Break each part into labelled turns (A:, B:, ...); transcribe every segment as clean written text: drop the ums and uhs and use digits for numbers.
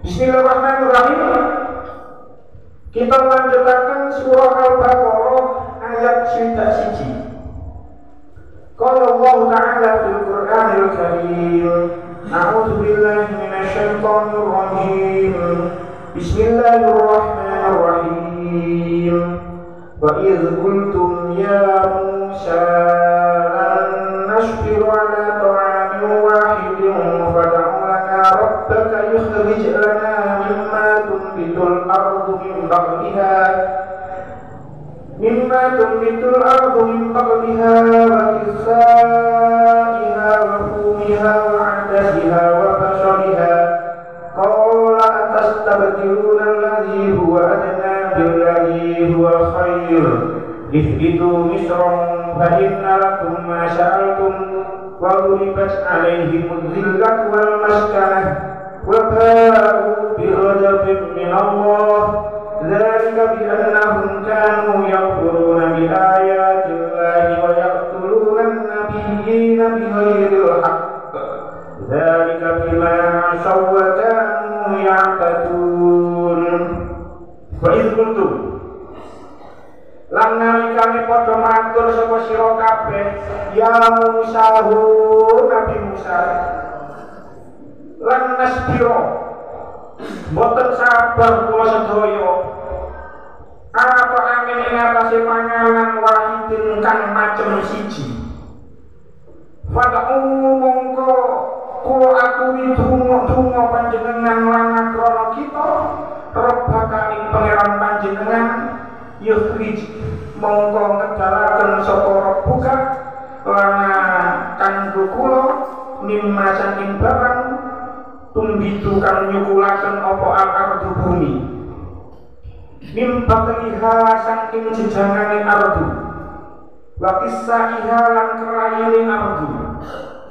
A: Bismillahirrahmanirrahim. Kita lanjutkan surah Al-Baqarah ayat 1. Qala Allah Ta'ala fil Qur'anil Karim, A'udzu billahi minasy syaithanir rajim. Bismillahirrahmanirrahim. Wa idz qultum ya Musa lan nashbiru ala ta'amin wahidin fad'u lana rabbaka yukhrij lana mimma tunbitul ardu min baqliha wa kisaiha wa fumiha wa adasiha wa bashariha. Qala atastabdiluna alladhi huwa adna billadhi huwa khair. Ihbitu misran fa inna lakum ma sa'altum wa duribat alaihimudz zillatu wal maskanah wa ba'u bi ghadabin min Allah. Dzalika bi annahum kanu yakfuruna bi ayati Allahi wa yaqtuluna an-nabiyyina bighairil haqq. Dzalika bima 'asaw wa kanu ya'tadun. Wa idz qultum lan nalikane padha matur sapa sira kabeh ya Musa Nabi Musa lan nasbiro boten sabar kula sedaya apa amin ing atase panganan wahidin kang macem siji. Fad'u mongko kula aturi donga panjenengan lan krana kita Rabbaka ing pangeran panjenengan yukhrij mongko ngedalaken sapa Rabbuka lana kanggo kula mimma saking barang tumbi Tuhbitu kang nyukulaken apa al-ardu bumi Mim batliha saking jejangane ardu wa kisaiha lan kerayane ardu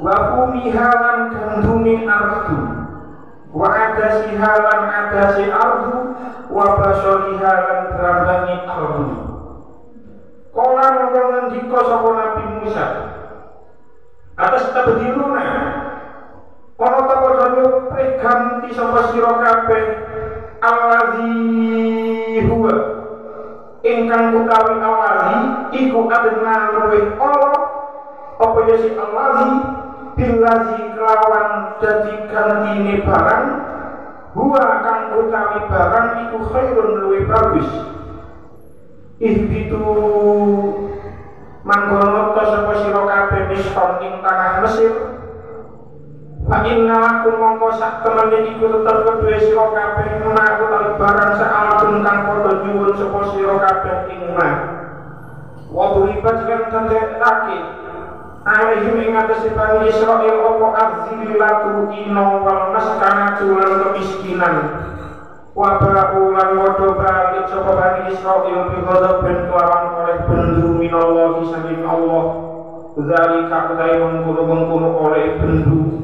A: wa fumiha lan gandune ardu wa adasiha lan adasi ardu wa basoliha lan berambane ardu. Kala mongko ngendika sapa Nabi Musa atas tabdiluna ana ta padha ganti sapa sira kabeh allazi huwa ingkang utawi allazi iku adna luwih ala apa ya si allazi billazi kelawan dadi gantine barang huwa kang utawi barang iku khairun luwih bagus ihbitu manggono to sapa sira kabeh miston ing tanah Mesir fa inna lakum mongko sak temene iku tetep kedue sira kabeh menaku tali barang sa'alun kang padha nyuwun sapa sira kabeh ing mah wa duribat lan tandekake alaihim ing atase Bani Israil apa azillatu ino wal maskanatu lan kemiskinan wa ba'u lan padha balik sapa Bani Israil bighadab ben kelawan oleh bendu minallahi saking Allah zalika utai mengkono oleh bendu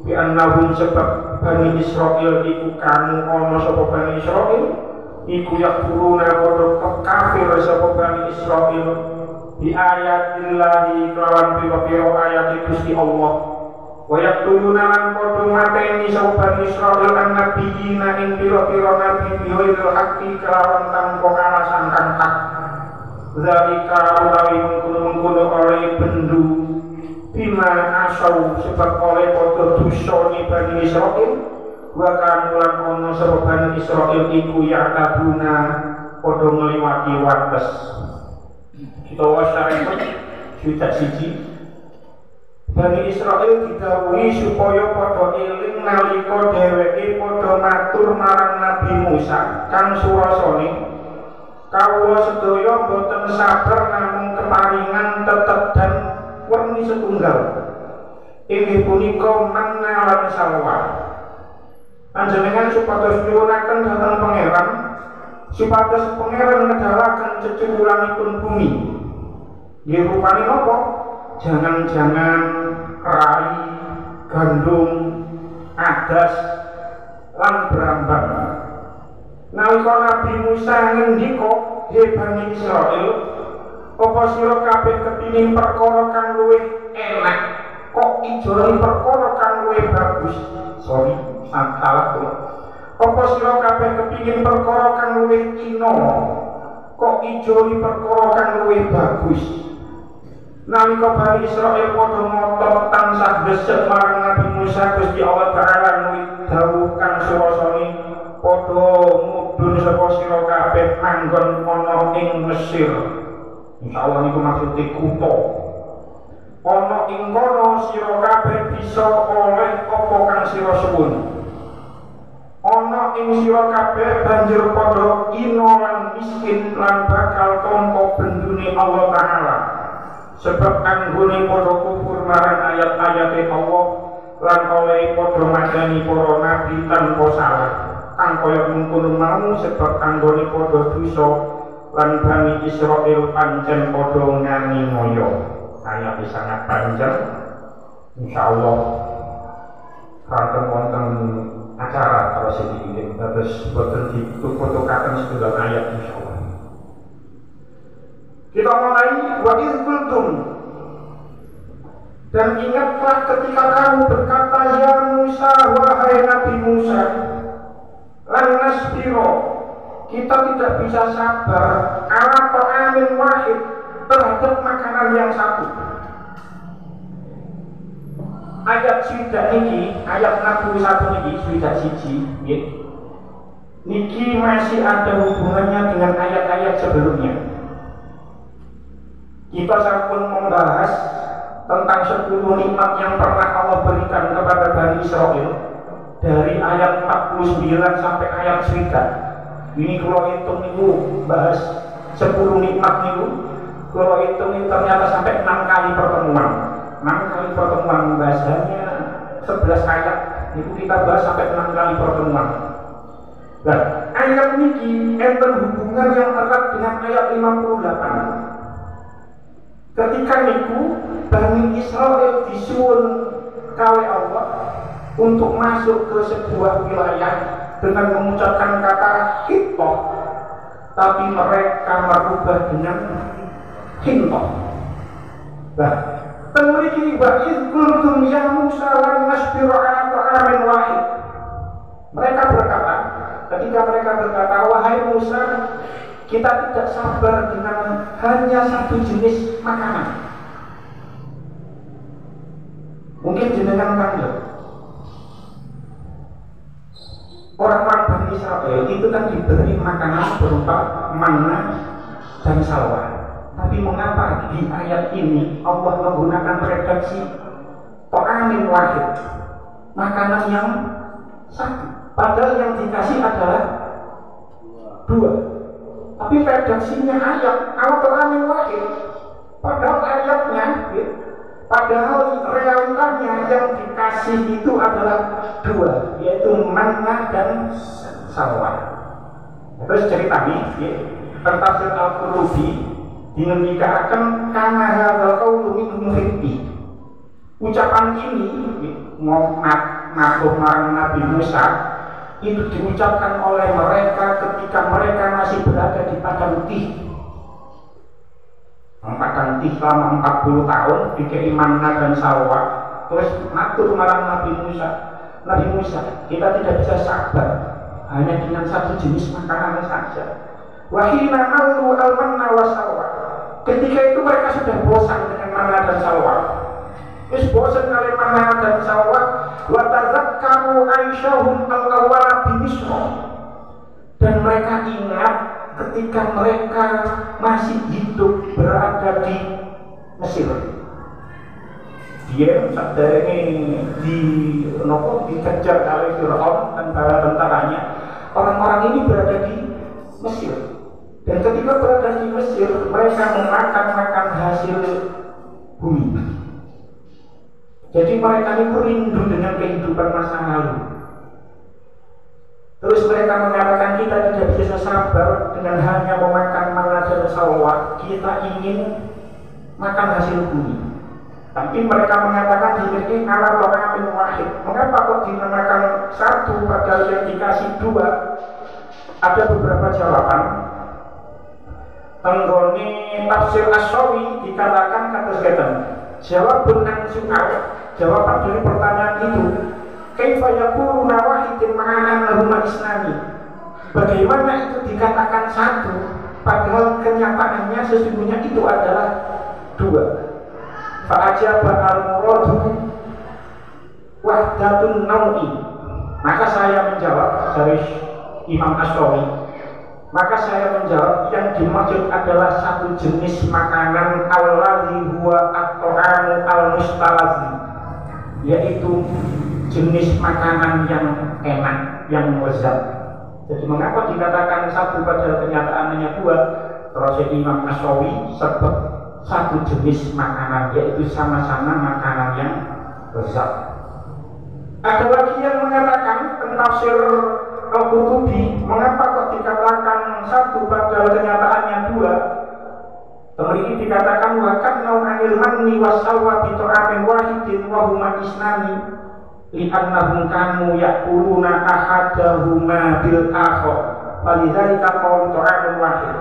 A: bi annahum sebab Bani Israil iku kanu ana sapa Bani Israil iku yakfuruna padha kafir sapa Bani Israil bi ayatillahi kelawan pira-pira ayat Gusti Allah wa yaqtuluna lan padha mateni sapa Bani Israil an nabiyina ing pira-pira nabi bihoil haqqi kelawan tanpa alasan kang hak zalika utawi mengkono oleh bendu bima asau sebab oleh padha dosane Bani Israil wa kanu lan ana sapa Bani Israil iku ya'taduna padha ngliwati wates kita wasyarakat sudah siji Bani Israil didhawuhi supaya padha eling nalika dheweke padha matur marang Nabi Musa kang surasane kawula sedaya boten sabar namung keparingan tetep dan werni setunggal inggih punika manna lan salwa panjenengan supados nyuwunaken dhateng pangeran supados pangeran ngedalaken cecekulangipun bumi nggih rupane napa jangan-jangan rai gandum adas lan brambang nalika Nabi Musa ngendika he Bani Israil apa sira kabeh kepingin perkara kang luwih enak kok ijoli perkara kang luwih bagus salah apa sira kabeh kepingin perkara kang luwih ino kok ijoli perkara kang luwih bagus nalika Bani Israil padha ngotot tansah desek marang Nabi Musa Gusti Allah Ta'ala nuwit dawuh kang surasane padha mudhun sapa sira kabeh manggon ana ing Mesir. Insyaallah niku maksude kutha. Ana ing kono sira kabeh bisa oleh apa kang sira suwun. Ana ing sira kabeh banjur padha ino lan miskin lan bakal tampa bendune Allah Ta'ala. Sebab anggone padha kufur marang ayat-ayate Allah lan oleh padha madani para nabi tanpa salah. Kang kaya mungkun mau sebab anggone padha dosa lan Bani Israil pancen padha nganiaya. Ayat sangat panjang. Insyaallah kanten wonten acara kalau sedikit terus boten ditutup-tutupaken setunggal ayat insyaallah. Kita mulai wa iz qultum dan ingatlah ketika kamu berkata ya Musa wahai Nabi Musa lan nasbiro kita tidak bisa sabar ala ta'amin wahid terhadap makanan yang satu. Ayat sudah niki ayat 61 niki sudah siji nggih. Niki masih ada hubungannya dengan ayat-ayat sebelumnya. Kita sampun membahas tentang 10 nikmat yang pernah Allah berikan kepada Bani Israil dari ayat 49 sampai ayat 1. Ini kalau hitung itu bahas 10 nikmat itu, kalau hitung itu ternyata sampai 6 kali pertemuan. 6 kali pertemuan bahasanya 11 ayat Itu kita bahas sampai 6 kali pertemuan. Nah, ayat ini enten hubungan yang erat dengan ayat 58. Ketika niku Bani Israel disuwun kali Allah untuk masuk ke sebuah wilayah dengan mengucapkan kata Hittoh, tapi mereka merubah dengan Hintoh. Nah, memiliki ba'id kultum ya Musa lan nasbiru ala ta'amin wahid. Mereka berkata, ketika mereka berkata, wahai Musa, kita tidak sabar dengan hanya satu jenis makanan. Mungkin jenengan kangen. Orang-orang Bani Israel itu kan diberi makanan berupa manna dan salwa. Tapi mengapa di ayat ini Allah menggunakan redaksi ta'amin wahid, makanan yang satu, padahal yang dikasih adalah dua. Tapi redaksinya ayat ta'amin wahid, padahal ayatnya, padahal realitanya yang dikasih itu adalah dua, yaitu manna dan salwa. Terus ceritanya tentang Al-Qurtubi dinamikakan karena hadzal qaulu min muhibbi. Ucapan ini ngaku marang Nabi Musa itu diucapkan oleh mereka ketika mereka masih berada di padang Tih. Padang Tih selama 40 tahun dikei manna dan salwa. Terus matur marang Nabi Musa, kita tidak bisa sabar hanya dengan satu jenis makanan saja. Wahina alu al-manna wa salwa. Ketika itu mereka sudah bosan dengan manna dan salwa. Terus bosan kali manna dan salwa. Wa tadzakkaru aisyahum al-awwala bi Misra. Dan mereka ingat ketika mereka masih hidup berada di Mesir. Dia sadar ini dikejar oleh Fir'aun dan para tentaranya. Orang-orang ini berada di Mesir. Dan ketika berada di Mesir, mereka memakan hasil bumi. Jadi mereka ini rindu dengan kehidupan masa lalu. Terus mereka mengatakan kita tidak bisa sabar dengan hanya memakan manna dan salwa. Kita ingin makan hasil bumi. Tapi mereka mengatakan dimiliki ala ta'amin wahid. Mengapa kok dinamakan satu padahal yang dikasih dua? Ada beberapa jawaban. Tenggoni tafsir As-Sawi dikatakan kata sekian. Jawabun an su'al, jawaban dari pertanyaan itu, kaifa yakuluna wahidin ma'an lahuma isnani. Bagaimana itu dikatakan satu padahal kenyataannya sesungguhnya itu adalah dua. Fa'ajaba al-muradu wahdatun nawi. Maka saya menjawab dari Imam As-Sawi. Maka saya menjawab yang dimaksud adalah satu jenis makanan alladzi huwa at-ta'amu al-mustalazi, yaitu jenis makanan yang enak, yang lezat. Jadi mengapa dikatakan satu padahal kenyataannya dua? Terus Imam As-Sawi sebab satu jenis makanan, yaitu sama-sama makanan yang lezat. Ada lagi yang mengatakan tafsir Al-Qurtubi, mengapa kok dikatakan satu padahal kenyataannya dua? Ini dikatakan wa kannau anil manni wassalwa bi ta'amin wahidin wa huma isnani li'annahum kanu ya'kuluna ahadahuma bil akhar falidzalika qalu ta'amun wahid.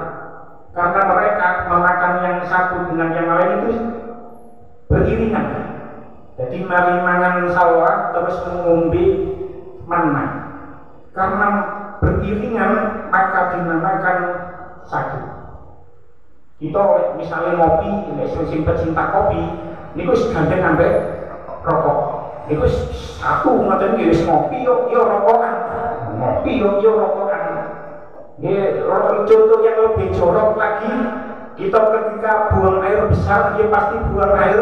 A: Karena mereka memakan yang satu dengan yang lain itu beriringan. Jadi mari mangan salwa terus mengombe manna. Karena beriringan maka dinamakan satu. Kita misalnya ngopi, sing pecinta kopi, niku gandeng ambek rokok. Niku satu ngoten iki wis ngopi yo rokokan. Ngopi yo rokokan. Contoh yang lebih jorok lagi, kita ketika buang air besar, dia pasti buang air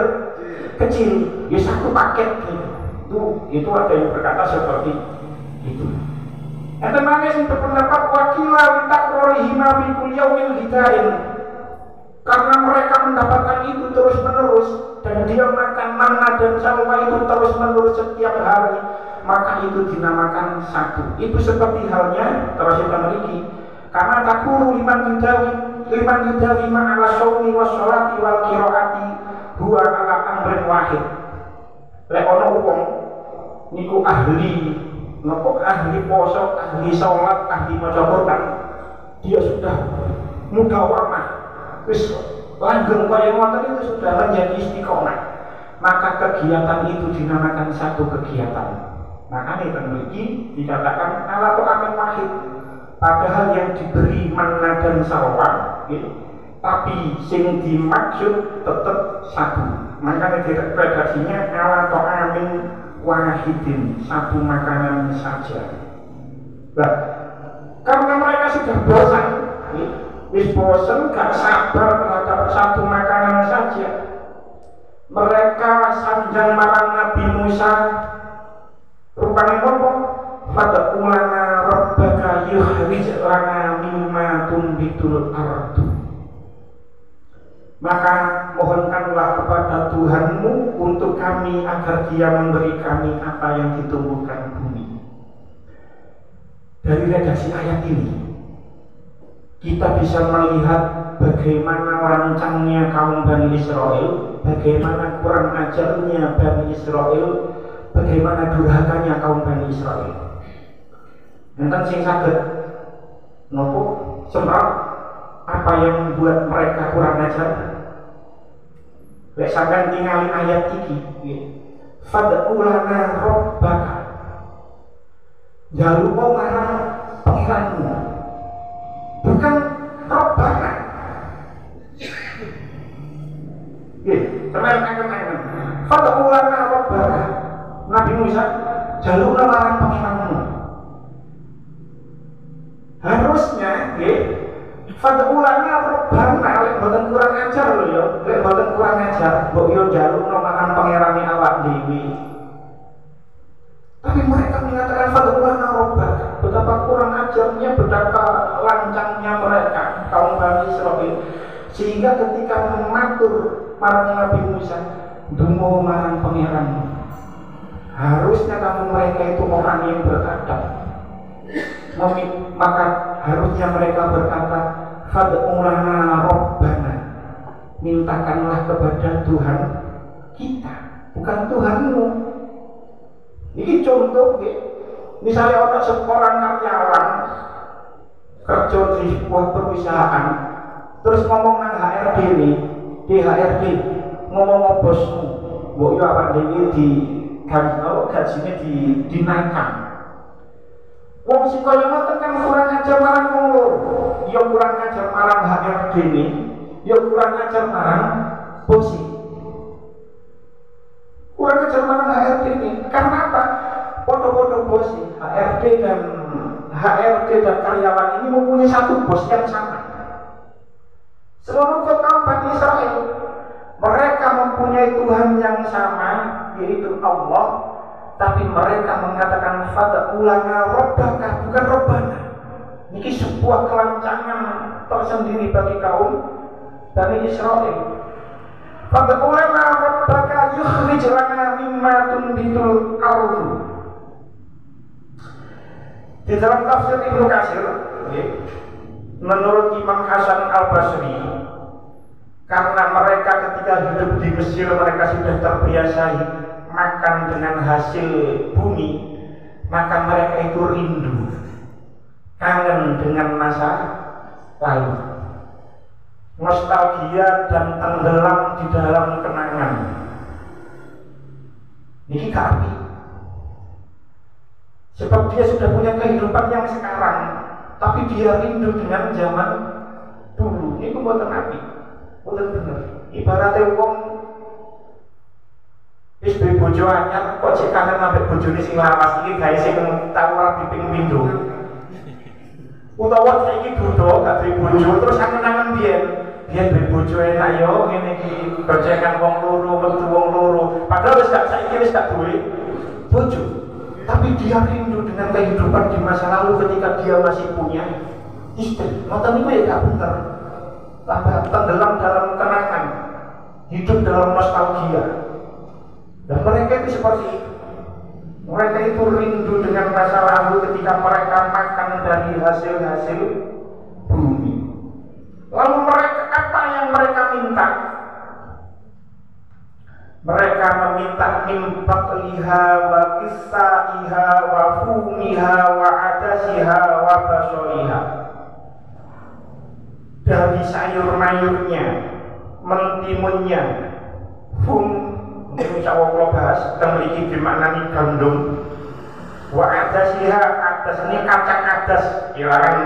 A: kecil. Ya satu paket gitu. Itu ada yang berkata seperti itu. Enten manis berpendapat wakila takrorihima fi kulli yaumin hidain. Karena mereka mendapatkan itu terus menerus dan dia makan manna dan salwa itu terus menerus setiap hari. maka itu dinamakan satu. Itu seperti halnya terus kita memiliki karena takulu liman yudawi ma'ala sawmi wa sholati wal qiraati huwa ala amrin wahid. Lek ono wong niku ahli poso, ahli sholat, ahli maca Quran, dia sudah mudawamah wis langgeng kaya ngoten itu sudah menjadi istiqomah, maka kegiatan itu dinamakan satu kegiatan. Makanya memiliki dikatakan ala amin wahid, padahal yang diberi manna dan salwa tapi sing dimaksud tetap satu. Makanya redaksinya ala amin wahidin, satu makanan saja. Nah, karena mereka sudah bosan, gak sabar terhadap satu makanan saja, mereka sanjang marang Nabi Musa rupanya ngomong pada ulana rabbaka yukhrij lana mimma tumbitul ardu, maka mohonkanlah kepada Tuhanmu untuk kami agar dia memberi kami apa yang ditumbuhkan bumi. Dari redaksi ayat ini kita bisa melihat bagaimana lancangnya kaum Bani Israel, bagaimana kurang ajarnya Bani Israel, bagaimana durhakanya kaum Bani Israel. Enten sing saged nopo semprot apa yang membuat mereka kurang ajar. Lek sampeyan tingali ayat iki, fad'u lana rabbaka, jalupa marang pengiranmu, bukan Rabbana. Tenang angen-angen. Fad'u lana rabbaka, Nabi Musa jalukna marang pengiranmu. Harusnya fad'u lana rabbana, lek boten kurang ajar lho ya, lek boten kurang ajar, mbok yo jalukna marang pangerane awak dhewe. Tapi mereka mengatakan fad'u lana rabbaka. Betapa kurang ajarnya, betapa lancangnya mereka kaum Bani Israil, sehingga ketika mematur marang Nabi Musa, dungo marang pangeranmu. Harusnya kamu mereka itu orang yang beradab, maka harusnya mereka berkata fad'u lana rabbana, mintakanlah kepada Tuhan kita, bukan Tuhanmu. Ini contoh, misalnya orang seorang karyawan kerja di sebuah perusahaan, terus ngomong nang HRD nih, di HRD ngomong bosmu, mbok yo apa dhewe di gajinya dinaikkan. Wong sing kaya ngoten kan kurang ajar marang wong loro, ya kurang ajar marang HRD nih, ya kurang ajar marang bos. Kurang ajar marang HRD nih. Karena apa? Foto-foto bos HRD dan karyawan ini mempunyai satu bos yang sama. Seluruh kaum Bani Israel, mereka mempunyai Tuhan yang sama, yaitu Allah, tapi mereka mengatakan fad'u lana rabbaka, bukan Rabbana. Ini sebuah kelancangan tersendiri bagi kaum Bani Israel. Fad'u lana rabbaka yukhrij lana mimma tumbitul ardu. Di dalam tafsir Ibnu Katsir, menurut Imam Hasan Al-Basri, karena mereka ketika hidup di Mesir mereka sudah terbiasa makan dengan hasil bumi, maka mereka itu rindu, kangen dengan masa lalu, nostalgia dan tenggelam di dalam kenangan. Ini kami, sebab dia sudah punya kehidupan yang sekarang, tapi dia rindu dengan zaman dulu. Ini pembuatan Nabi, bukan benar. Ibaratnya wong wis duwe bojo anyar kok cek kangen ambek bojone sing lawas iki gawe sing tau ora diping pindho. Utawa saiki budho gak duwe bojo terus angen-angen biyen duwe bojo enak yo ngene iki gojekan wong loro metu wong loro padahal wis gak saiki wis gak duwe bojo. Tapi dia rindu dengan kehidupan di masa lalu ketika dia masih punya istri. Ngoten niku ya gak bener. Tambah tenggelam dalam kenangan, hidup dalam nostalgia. Dan mereka itu seperti itu. Mereka itu rindu dengan masa lalu ketika mereka makan dari hasil-hasil bumi. Lalu mereka, apa yang mereka minta? Mereka meminta min baqliha wa qissaiha wa fumiha wa adasiha wa basoliha. Dari sayur-mayurnya, mentimunnya, mungkin insya Allah bahas tentang ini dimaknani gandum. Wa adasiha, adas ini kacang adas, kirakan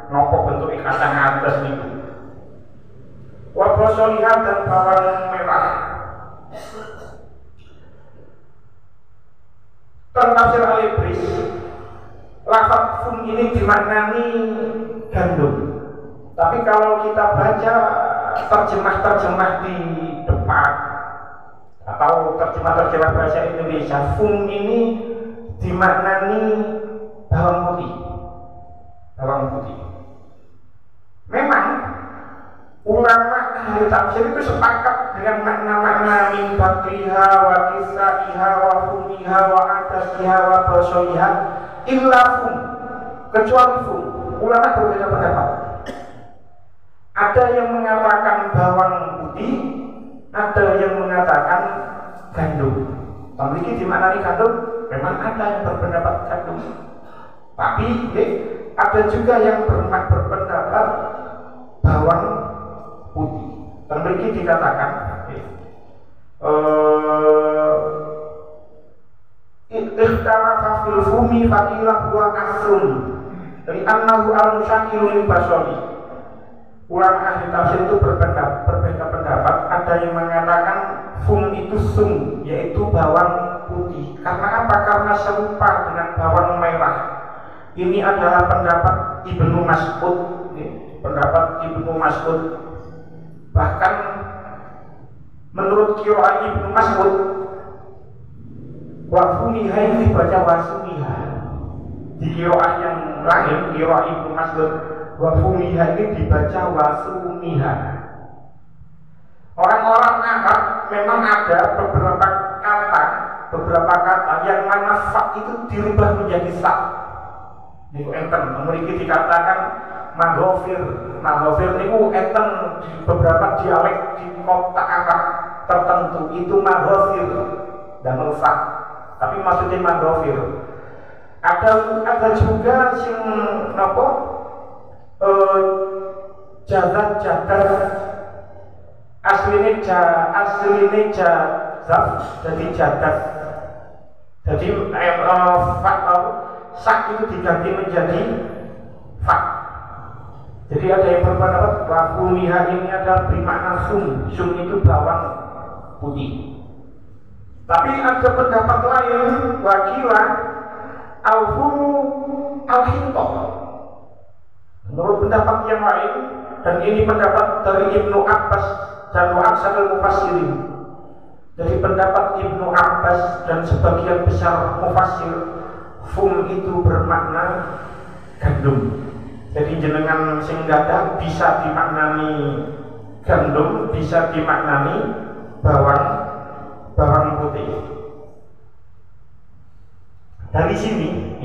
A: nopo bentuk kacang adas ini. Wa basoliha dan bawang merah. Tafsir Al-Ibris, lafaz fum ini dimaknani gandum. Tapi kalau kita baca terjemah-terjemah di depan atau terjemah-terjemah bahasa Indonesia, fum ini dimaknani bawang putih. Bawang putih. Memang ulama ahli tafsir itu sepakat dengan makna-makna min baqliha wa qissaiha wa fumiha wa adasiha wa basoliha illa fum, kecuali fum. Ulama berbeda pendapat. Ada yang mengatakan bawang putih, ada yang mengatakan gandum. Memiliki dimaknani gandum, memang ada yang berpendapat gandum. Tapi ada juga yang berpendapat bawang putih. Memiliki dikatakan ikhtalafa fil fumi faqilah huwa asrun li'annahu al-musyakilu lil basoli. Ulama ahli tafsir itu berbeda pendapat. Ada yang mengatakan fum itu sum, yaitu bawang putih. Karena apa? Karena serupa dengan bawang merah. Ini adalah pendapat Ibnu Mas'ud. Pendapat Ibnu Mas'ud. Bahkan menurut qiraah Ibnu Mas'ud, wa fumiha ini dibaca wasumiha. Di qiraah yang lain, qiraah Ibnu Mas'ud, wa fumiha ini dibaca wasumiha. Orang-orang Arab memang ada beberapa kata yang mana fa itu dirubah menjadi sa. Niku enten, memiliki dikatakan maghofir. Maghofir niku enten di beberapa dialek di kota Arab tertentu itu maghofir dan fa. Tapi maksudnya maghofir. Ada juga sing napa? Jazat aslinya jazaf jadi jadat. Jadi sak itu diganti menjadi fa. Jadi ada yang berpendapat bahwa fumiha ini adalah bermakna sum itu bawang putih. Tapi ada pendapat lain, wakilah al-fumu al-hintoh. Menurut pendapat yang lain, dan ini pendapat dari Ibnu Abbas dan Wa'aksal al-Mufassirin. Jadi pendapat Ibnu Abbas dan sebagian besar mufassir, fum itu bermakna gandum. Jadi jenengan sing gadah bisa dimaknani gandum, bisa dimaknani bawang putih. Dari sini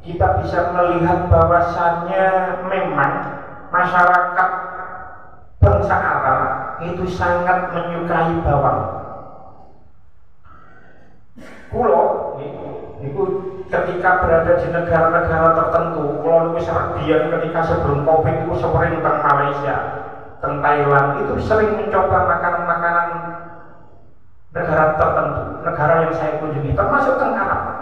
A: kita bisa melihat bahwasannya memang masyarakat bangsa Arab itu sangat menyukai bawang. Kulo itu ketika berada di negara-negara tertentu, kulo itu serbian ketika sebelum Covid itu sering tentang Malaysia, tentang Thailand, itu sering mencoba makanan-makanan negara tertentu, negara yang saya kunjungi, termasuk tentang Arab.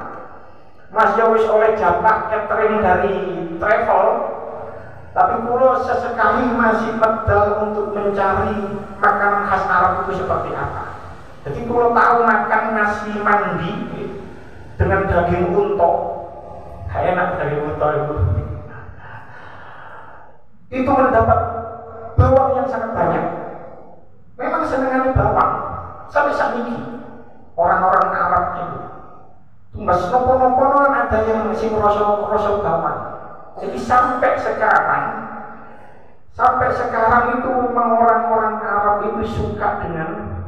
A: Mas Yowis oleh jatah catering dari travel, tapi kulo sesekali masih pedal untuk mencari makanan khas Arab itu seperti apa. Jadi kulo tahu makan nasi mandi dengan daging unta, enak daging unta itu mendapat bawang yang sangat banyak. Memang senengannya bawang sampai saat ini orang-orang Arab itu mas nopo-nopo ada yang sing rosok bawang. Jadi sampai sekarang itu orang-orang Arab itu suka dengan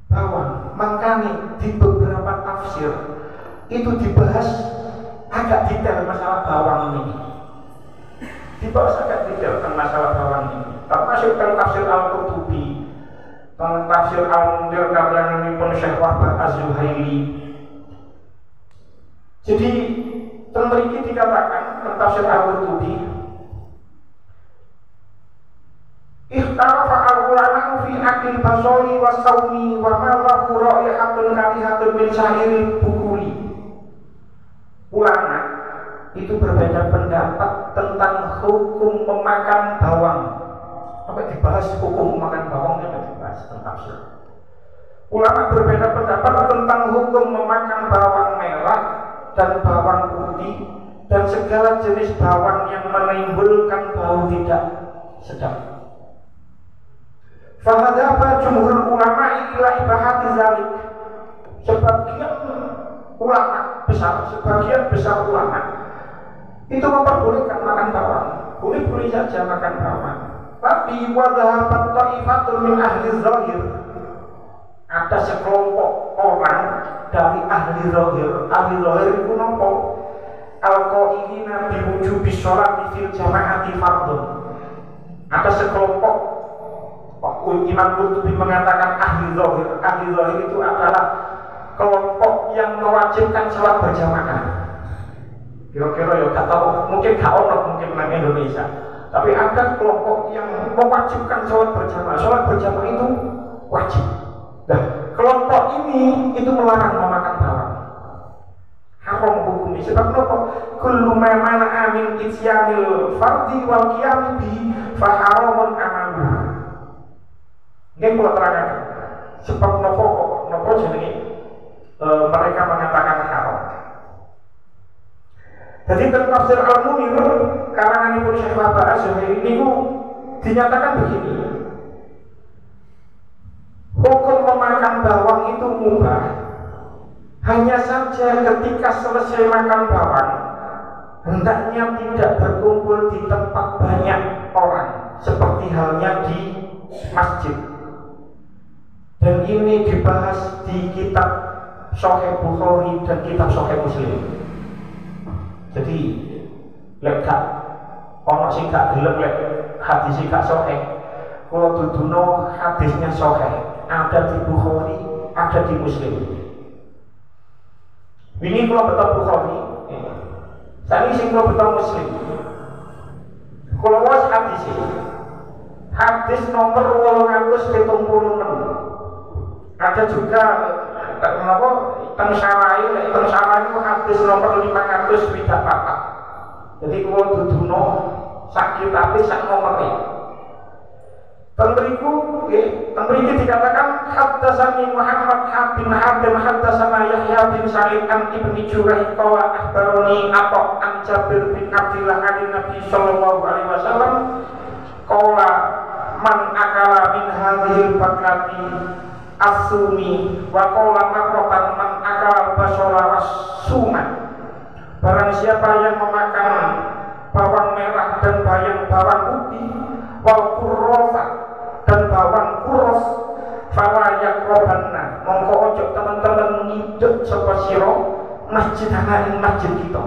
A: bawang. Makanya di beberapa tafsir itu dibahas agak detail masalah bawang ini. Dibahas agak detail tentang masalah bawang ini. Termasuk tentang tafsir Al-Qurtubi, tentang tafsir Al-Mundir karangan pun Syekh Wahbah Az-Zuhaili. Jadi memiliki dikatakan tentang tafsir Al-Qurtubi, ikhtarafa al-ulama fi akil basoli wa sawmi wa ma lahu raihatun karihatun min sa'iril bukuli. Ulama itu berbeda pendapat tentang hukum memakan bawang. Sampai dibahas hukum memakan bawangnya, sampai dibahas tentang tafsir. Ulama berbeda pendapat tentang hukum memakan bawang merah dan bawang putih dan segala jenis bawang yang menimbulkan bau tidak sedap. Fahadaba jumhur ulama ila ibahati zalik. Sebagian ulama besar, sebagian besar ulama itu memperbolehkan makan bawang. Boleh-boleh saja makan bawang. Tapi wadhahabat ta'ifatun min ahli zahir, ada sekelompok orang dari ahli zahir. Ahli zahir itu nopo? Al-qailina biwujubi sholati fil jama'ati fardun. Ada sekelompok Imam Qurtubi mengatakan ahli zahir. Ahli zahir itu adalah kelompok yang mewajibkan sholat berjamaah. Kira-kira ya gak tahu, mungkin gak ono mungkin nang Indonesia. Tapi ada kelompok yang mewajibkan sholat berjamaah. Sholat berjamaah itu wajib. Nah, kelompok ini itu melarang memakan bawang. Haram hukumnya. Sebab apa? Kullu ma mana'a min ityanil fardi wal qiyam bihi fa haramun amalu. Nggih kula terangkan. Sebab napa jenenge mereka mengatakan haram. Jadi dalam tafsir Al-Munir karanganipun Syekh Wahbah Az-Zuhaili niku dinyatakan begini. Hukum memakan bawang itu mubah. Hanya saja ketika selesai makan bawang, hendaknya tidak berkumpul di tempat banyak orang, seperti halnya di masjid. Dan ini dibahas di kitab Sahih Bukhari dan kitab Sahih Muslim. Jadi lek gak ono sing gak gelem lek hadis sing gak sahih, kula duduno hadisnya sahih, ada di Bukhari, ada di Muslim. Wingi kula beto Bukhari, saiki sing kula beto Muslim. Kula waos hadis nomor 876. Ada juga kenapa teng sarai itu hadis nomor 504. Jadi kalau duduno sakit tapi sak nomornya. Tentriku dikatakan haddatsani Muhammad bin Hatim haddatsana Yahya bin Sa'id an Ibnu Jurayh qala akhbarani Atha an Jabir bin Abdullah an Nabi sallallahu alaihi wasallam qala man akala min hadhil bakrati asumi wa qala makrotan man akal basara wasuma. Barang siapa yang memakan bawang merah dan bawang putih wal kurrosa dan bawang kuros fala yakrobanna, mongko ojo teman-teman ngiduk sapa sira masjidana ing masjid kita.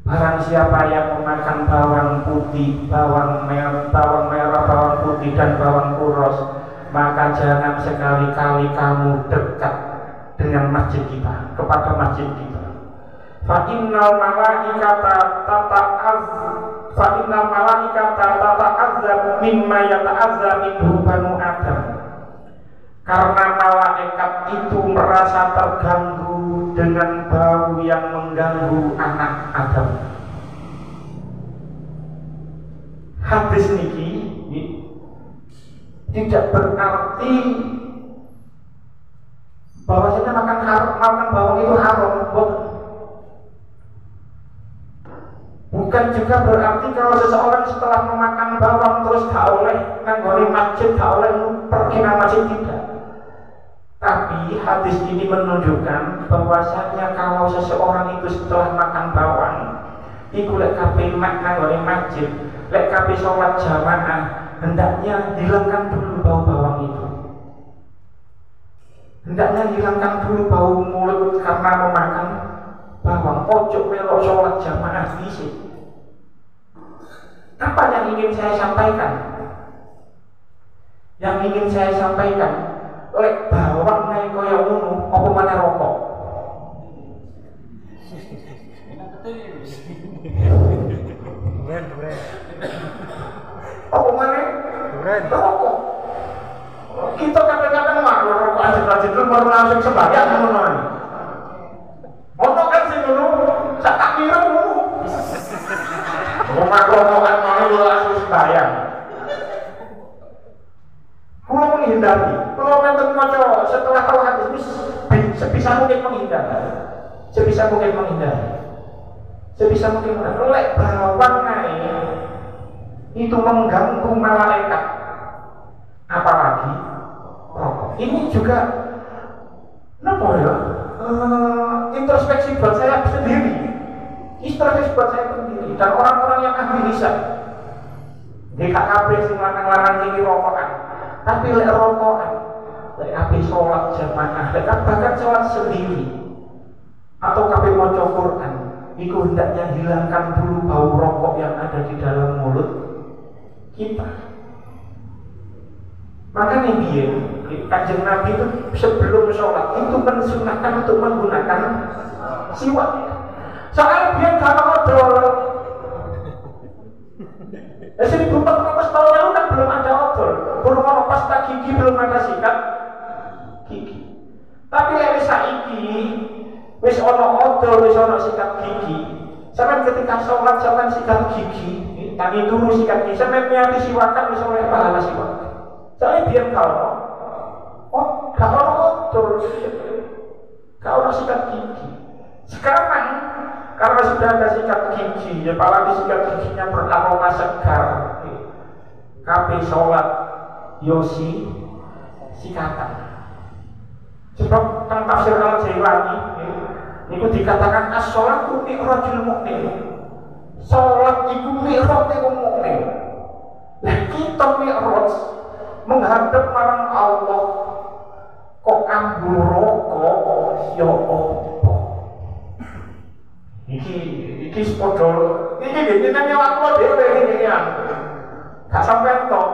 A: Barang siapa yang memakan bawang putih, bawang merah, bawang putih dan bawang kuros, maka jangan sekali-kali kamu dekat dengan masjid kita, kepada masjid kita. Fa innal malaikata tata'azzab mimma yata'azza minhu banu Adam. Karena malaikat itu merasa terganggu dengan bau yang mengganggu anak Adam. Hadis niki tidak berarti bahwasanya makan bawang itu haram. Bukan juga berarti kalau seseorang setelah memakan bawang terus gak oleh nanggoni masjid, gak oleh pergi ke masjid, tidak. Tapi hadis ini menunjukkan bahwasanya kalau seseorang itu setelah makan bawang iku lek kabeh nanggoni masjid, lek kabeh sholat jamaah, hendaknya hilangkan dulu bau bawang itu. hendaknya hilangkan dulu bau mulut karena memakan bawang. Ojo melok sholat jamaah fisik. Apa yang ingin saya sampaikan? Yang ingin saya sampaikan, lek bawang naik kaya ngono, apa mana rokok? Apa mana? Rokok. Kita kadang-kadang malu rokok aja dulu baru langsung sembahyang ngono. Ono kan sing ngono, sak takbiran ngono. Rokokan ngono langsung sembahyang. Kulo menghindari. Kulo menten maca setelah tahu hadis sebisa mungkin menghindari. Sebisa mungkin lek bawang naik itu mengganggu malaikat. Apalagi rokok. Ini juga apa ya? Introspeksi buat saya sendiri. Dan orang-orang yang ahli lisan. DKKB sing larang-larang ini rokokan. Tapi lek rokokan, lek api sholat jamaah, lek bahkan sholat sendiri, atau kape maca Quran, itu hendaknya hilangkan dulu bau rokok yang ada di dalam mulut kita. Makanya dia, Kanjeng Nabi itu sebelum sholat itu mensunahkan untuk menggunakan siwak. Soalnya dia kalau odol. 1400 tahun lalu kan belum ada odol, belum ada pasta gigi, belum ada sikat gigi. Tapi lewat saiki, wis ono odol, wis ono sikat gigi. Sampai ketika sholat, sampai sikat gigi, tangi dulu sikat gigi, sampai niati siwakan, wis oleh pahala siwak. Soalnya biar kalau odol, kalau sikat gigi. Sekarang karena sudah ada sikat gigi, apalagi sikat giginya beraroma segar, kape sholat yosi sikatan. Sebab tentang tafsir Al-Jailani itu dikatakan as-sholatu mi'rajul mu'min. Sholat itu mi'rajul mu'min. Nah kita mi'raj menghadap marang Allah kok ambil rokok ya apa? Iki sepodol, ini nanya aku dhewe ini ya. Gak sampai tok.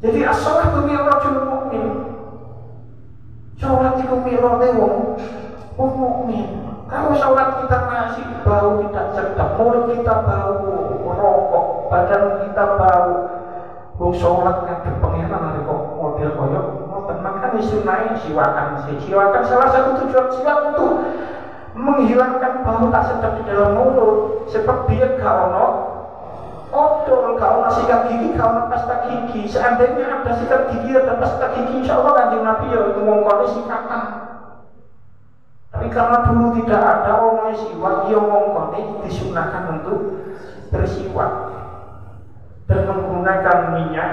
A: Jadi as-sholatu mi'rajul mu'min. Sholat itu mi'rajul wong mukmin. Kalau sholat kita masih bau tidak sedap, mulut kita bau rokok, badan kita bau. Wong sholat ngadep pengiran kok model koyok, ngoten makane sunai siwakan. Siwakan salah satu tujuan siwak untuk menghilangkan bau tak sedap di dalam mulut. Sebab dia gak ono odol, gak ono sikat gigi, gak ono pasta gigi. Seandainya ada sikat gigi, ada pasta gigi, insya Allah Kanjeng Nabi ya ngomongkone sikatan. Tapi karena dulu tidak ada orang siwak, dia ngomongkone disunahkan untuk bersiwak dan menggunakan minyak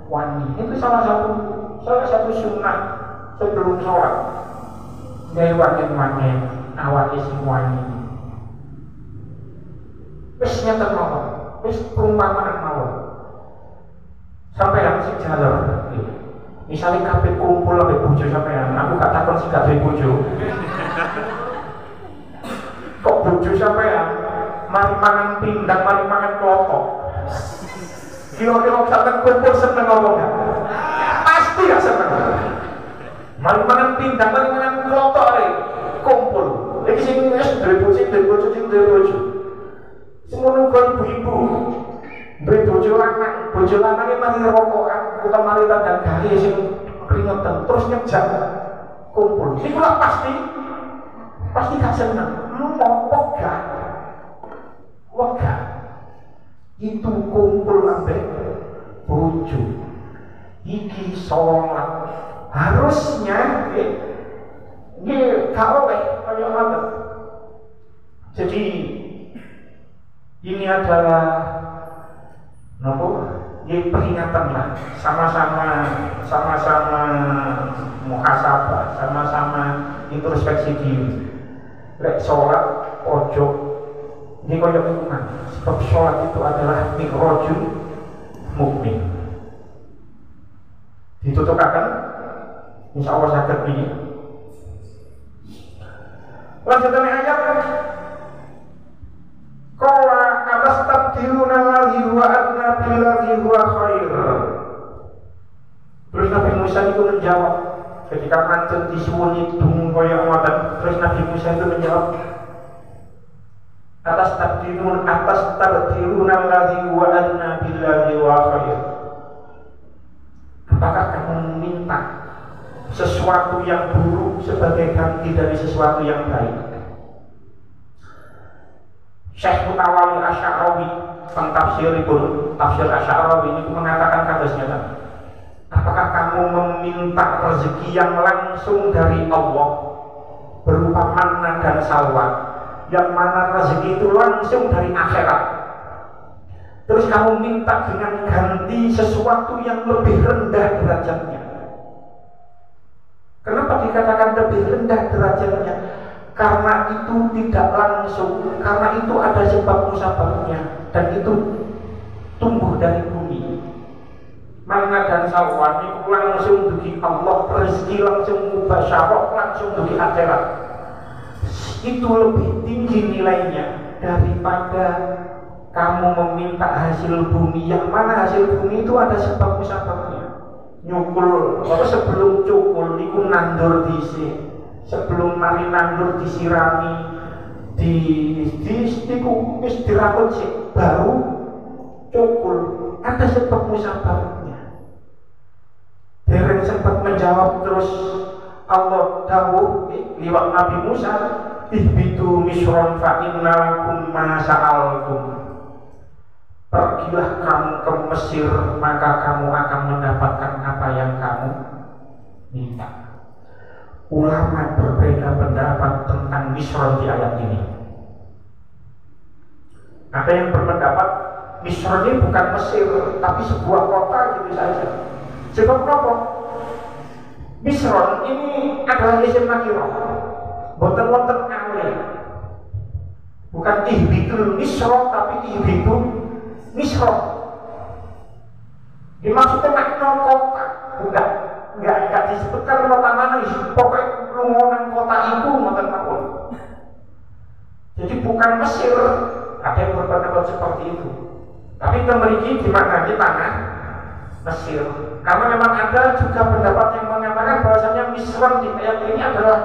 A: wangi. Itu salah satu sunnah sebelum sholat. Gaya wangi-wangi awake sing wangi. Wis nyata mawon, wis perumpamaan mawon. Sampai yang sing jalur. Misalnya kabeh kumpul ambek bojo sampean, aku gak takon sing gak duwe bojo. Kok bojo sampean mari mangan pindang, mari mangan klothok. Kira-kira sampean kumpul seneng apa enggak? Pasti gak seneng. Mari mangan pindang, mari mangan klothok ae kumpul. Iki sing wis duwe bojo. Semono kok ibu-ibu. Duwe bojo lanang mari rokokan, utawa mari tandang gawe sing keringetan terus nyejak kumpul. Iku lah pasti gak seneng. Mau wegah. Itu kumpul ambek bojo. Iki sholat. Harusnya gak oleh kaya ngoten. Jadi ini adalah ini peringatan lah, sama-sama muhasabah, sama-sama introspeksi diri. Lek sholat ojo ini kaya lingkungan. Sebab sholat itu adalah mi'rajul mukmin. Ditutupakan Insyaallah saged niki. Lanjutannya ayat qala atastabdiluna alladhi huwa adna billadhi huwa khair. Terus Nabi Musa itu menjawab ketika pancen disuwuni dung kaya ngoten, terus Nabi Musa itu menjawab atastabdiluna alladhi huwa adna billadhi huwa khair. Apakah kamu meminta sesuatu yang buruk sebagai ganti dari sesuatu yang baik? Syekh Mutawalli Asy'arawi pentafsiripun tafsir Asy'arawi ini mengatakan kadosnya, apakah kamu meminta rezeki yang langsung dari Allah berupa manna dan salwa, yang mana rezeki itu langsung dari akhirat, terus kamu minta dengan ganti sesuatu yang lebih rendah derajatnya? Kenapa dikatakan lebih rendah derajatnya? Karena itu tidak langsung, karena itu ada sebab musababnya, dan itu tumbuh dari bumi. Manna dan salwa itu langsung dugi Allah, rezeki langsung mubasyarah, langsung dugi akhirat. Itu lebih tinggi nilainya daripada kamu meminta hasil bumi, yang mana hasil bumi itu ada sebab musababnya. Nyukul, sebelum cukul itu nandur dhisik, sebelum mari nandur disirami, wis dirakut sik, baru cukul, ada sebab musababnya. Dereng sempat menjawab, terus Allah dawuh liwat Nabi Musa, ihbitu misron fa inna lakum ma sa'altum. Pergilah kamu ke Mesir, maka kamu akan mendapatkan apa yang kamu minta. Ulama berbeda pendapat tentang Misron di ayat ini. Ada yang berpendapat Misron ini bukan Mesir, tapi sebuah kota gitu saja. Sebab apa? Misron ini adalah isim nakirah, boten wonten alih. Bukan ihbitul Misron, tapi ihbitul Misron. Dimaksudnya makna kota, enggak disebutkan kota mana, pokoknya lungonan kota itu ngoten mawon. Jadi bukan Mesir, ada yang berpendapat seperti itu. Tapi memiliki di mana, di tanah Mesir. Karena memang ada juga pendapat yang mengatakan bahwasanya Misron di ayat ini adalah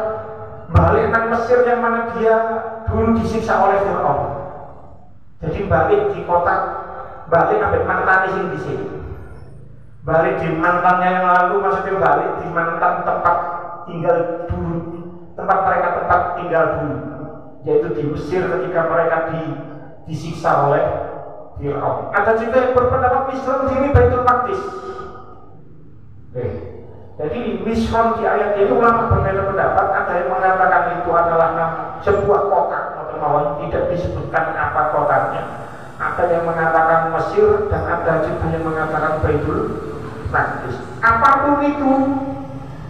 A: balik nang Mesir yang mana dia dulu disiksa oleh Fir'aun. Jadi balik di kota, balik sampai mantan di sini, balik di mantannya yang lalu, maksudnya balik di mantan tempat tinggal dulu, tempat mereka tempat tinggal dulu, yaitu di Mesir ketika mereka disiksa oleh Fir'aun. Ada juga yang berpendapat Misron di sini Baitul Maqdis. Jadi Misron di ayat ini ulama berbeda pendapat. Ada yang mengatakan itu adalah sebuah kota, tidak disebutkan apa kotanya. Ada yang mengatakan Mesir, dan ada juga yang mengatakan Baitul Maqdis. Apapun itu,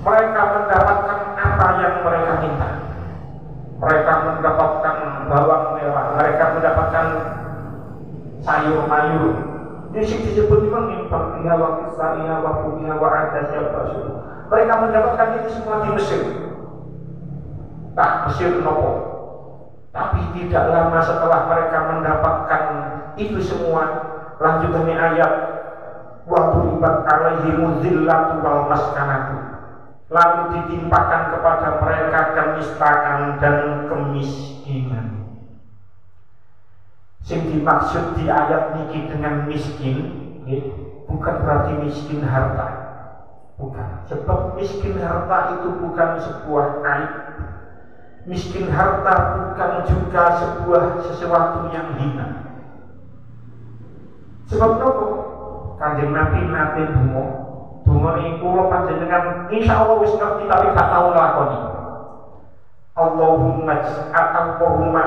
A: mereka mendapatkan apa yang mereka minta. Mereka mendapatkan bawang merah, mereka mendapatkan sayur mayur. Disebut memang impartiha wa kisaiha wa kumiha wa adasya basuh. Mereka mendapatkan itu semua di Mesir. Tak Mesir nopo. Tapi tidak lama setelah mereka mendapatkan itu semua, lanjutannya ayat wa duribat alaihimuz zillatu wal maskanatu, lalu ditimpakan kepada mereka kenistaan dan kemiskinan. Yang dimaksud di ayat niki dengan miskin, bukan berarti miskin harta, bukan. Sebab miskin harta itu bukan sebuah aib. Miskin harta bukan juga sesuatu yang hina. Sebab nopo Kanjeng Nabi nate donga niku kula panjenengan insyaallah wis ngerti tapi gak tau nglakoni. Allahumma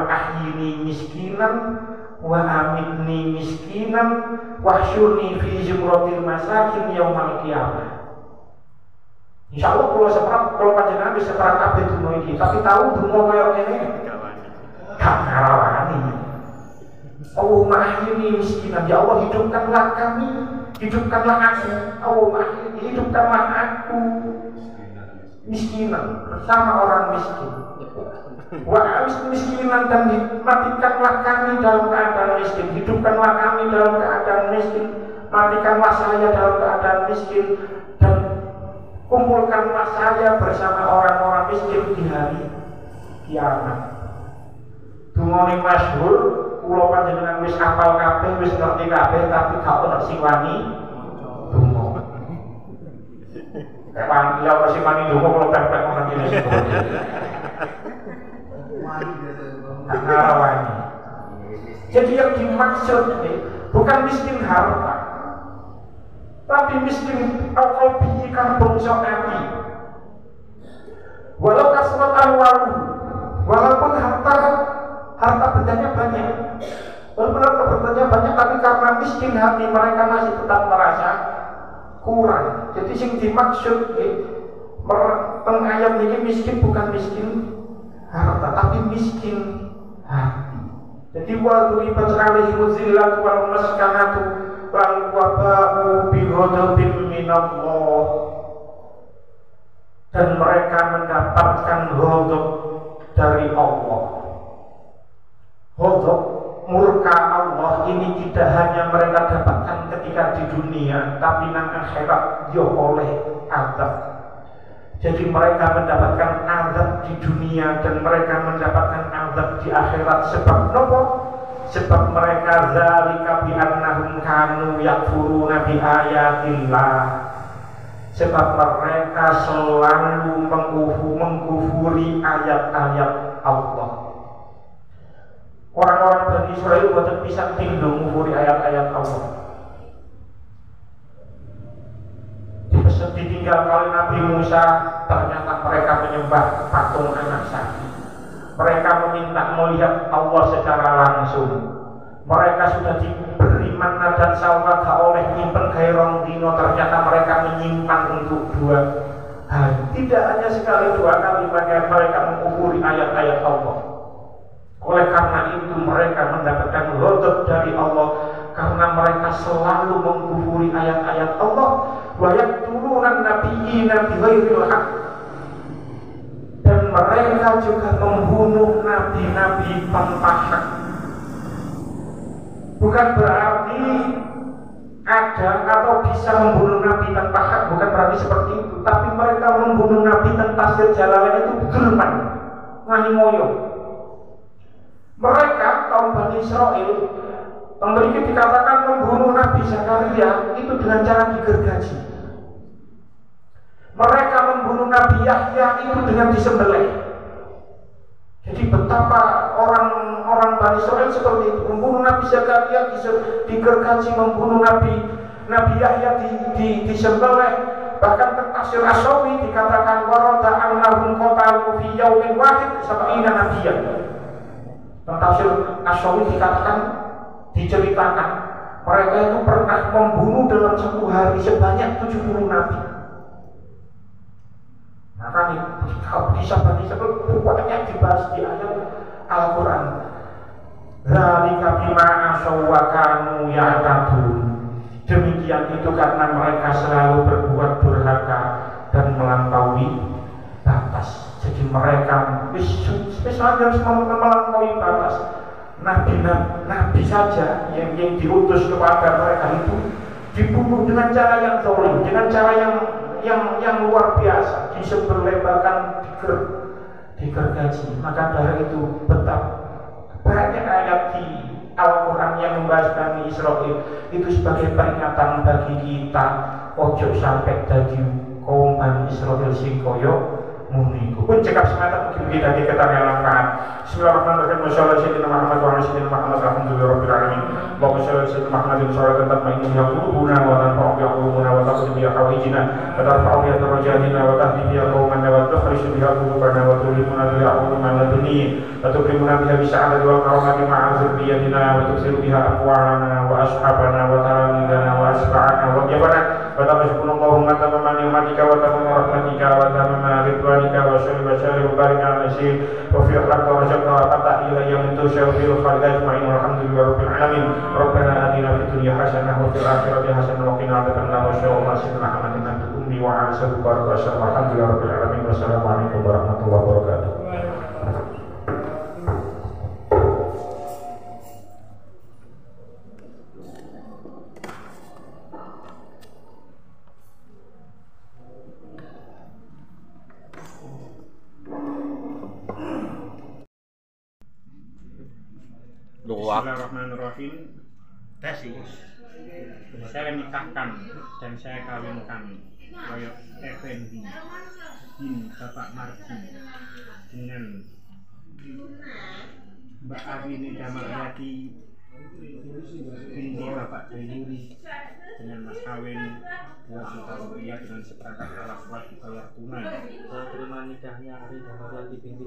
A: ahyini miskinan wa amitni miskinan wahsyurni fi zumratil masakin yaumal qiyamah. Insyaallah kalau panjenengan bisa seperti kabeh donga iki, tapi tahu donga kaya ngene gak ngarawani. Allahumma ahyini miskinan, ya Allah hidupkanlah kami, hidupkanlah aku. Allahumma ahyini, hidupkanlah aku miskinan bersama orang miskin. Wa miskinan dan matikanlah kami dalam keadaan miskin, hidupkanlah kami dalam keadaan miskin, matikanlah saya dalam keadaan miskin, dan kumpulkanlah saya bersama orang-orang miskin di hari kiamat. Dumone masyhur, kula panjenengan wis hafal kabeh, wis ngerti kabeh, tapi gak ono sing wani donga. Kapan ya masih mani donga kula pepek nang kene sing wani. Jadi yang dimaksud bukan miskin harta, tapi miskin qalbi kang bangsa ati. Walau kasrat alwalu, walaupun harta bendanya banyak, walaupun harta bendanya banyak, tapi karena miskin hati mereka masih tetap merasa kurang. Jadi yang dimaksud pengayat ini miskin bukan miskin harta, tapi miskin hati. Jadi waduribat alaihim zillatu wal maskanatu wal waba'u bi ghadabin minallah, dan mereka mendapatkan ghadab dari Allah. Ghadab, murka Allah ini tidak hanya mereka dapatkan ketika di dunia, tapi nang akhirat yo oleh azab. Jadi mereka mendapatkan azab di dunia dan mereka mendapatkan azab di akhirat. Sebab nopo? Sebab mereka zalika bi annahum kanu yakfuruna bi ayatillah. Sebab mereka selalu mengkufuri ayat-ayat Allah. Orang-orang Bani Israel boten bisa tinggal mengkufuri ayat-ayat Allah. Ditinggal oleh Nabi Musa, ternyata mereka menyembah patung anak sapi. Mereka meminta melihat Allah secara langsung. Mereka sudah diberi manna dan salwa oleh nyimpen gairong dino, ternyata mereka menyimpan untuk 2 hari. Tidak hanya sekali 2 kali, mereka mengkufuri ayat-ayat Allah. Oleh karena itu mereka mendapatkan ghadab dari Allah, karena mereka selalu mengkufuri ayat-ayat Allah. Wa yaqtuluna nabiyina bighairil haqq, dan mereka juga membunuh nabi-nabi tanpa hak. Bukan berarti ada atau bisa membunuh nabi tanpa hak, bukan berarti seperti itu, tapi mereka membunuh nabi tanpa tafsir Jalalain itu zulman, ngani moyo. Mereka kaum Bani Israel memiliki dikatakan membunuh Nabi Zakaria itu dengan cara digergaji. Mereka membunuh Nabi Yahya itu dengan disembelih. Jadi betapa orang Bani Israel seperti itu, membunuh Nabi Zakaria digergaji, membunuh Nabi Yahya disembelih. Bahkan tafsir Asyawi dikatakan warada annahum qatalu fi yaumin wahid sab'ina nabiyyan. Tafsir Asyawi dikatakan, diceritakan mereka itu pernah membunuh dalam 1 hari sebanyak 70 nabi. Maka bisa pokoknya dibahas di ayat Al-Quran. Dzalika bima asaw wa kanu ya'tadun. Demikian itu karena mereka selalu berbuat durhaka dan melampaui batas. Jadi mereka harus melampaui batas. Nabi saja yang diutus kepada mereka itu dibunuh dengan cara yang zalim, dengan cara yang luar biasa, disembelih, bahkan digergaji. Maka dari itu betapa banyak ayat di Al-Quran yang membahas Bani Israel itu sebagai peringatan bagi kita, ojo sampai jadi kaum Bani Israel sing koyo muniku. Pun cekap semata mungkin kita diketahui langkah. Bismillahirrahmanirrahim. Wassalamualaikum warahmatullahi wabarakatuh. Alhamdulillahirabbil alamin. Wa sallallahu Muhammadin sallallahu tatma'innu ya qulubuna wa tanfa'u bi qulubina wa taqdi bi hawaijina wa tarfa'u bi darajatina wa tahdi bi qawmana wa tukhriju bi qulubana wa tulimuna bi a'uduna laduni wa tukrimuna biha bi sa'adati wa karamati ma'a zurriyyatina wa tuksiru biha aqwalana wa ashabana wa talamidana wa asba'ana wa jabana wa taqashkunallahumma tamama ni'matika wa tamama rahmatika wa tamama ridwanika wa syarri wa syarri wa barik ala nasyid wa fi akhlaq wa rajabka wa fatah ilayya min tusyafil khalid ajma'in walhamdulillahirabbil alamin. Rabbana atina fid dunya hasanah wa fil akhirati hasanah wa qina adzabannar wa sallallahu alaihi wa sallam wa ala alihi wa sahbihi wa sallam. Alhamdulillahirabbil alamin. Wassalamualaikum warahmatullahi wabarakatuh. Bismillahirrahmanirrahim. Saya nikahkan dan saya kawinkan Koyok Effendi bin Bapak Marji dengan Mbak Awini Damaryati binti Bapak Jainuri dengan mas kawin 2 juta rupiah dengan seperangkat alat buat dibayar tunai.
B: Saya terima nikahnya Ari Damaryati binti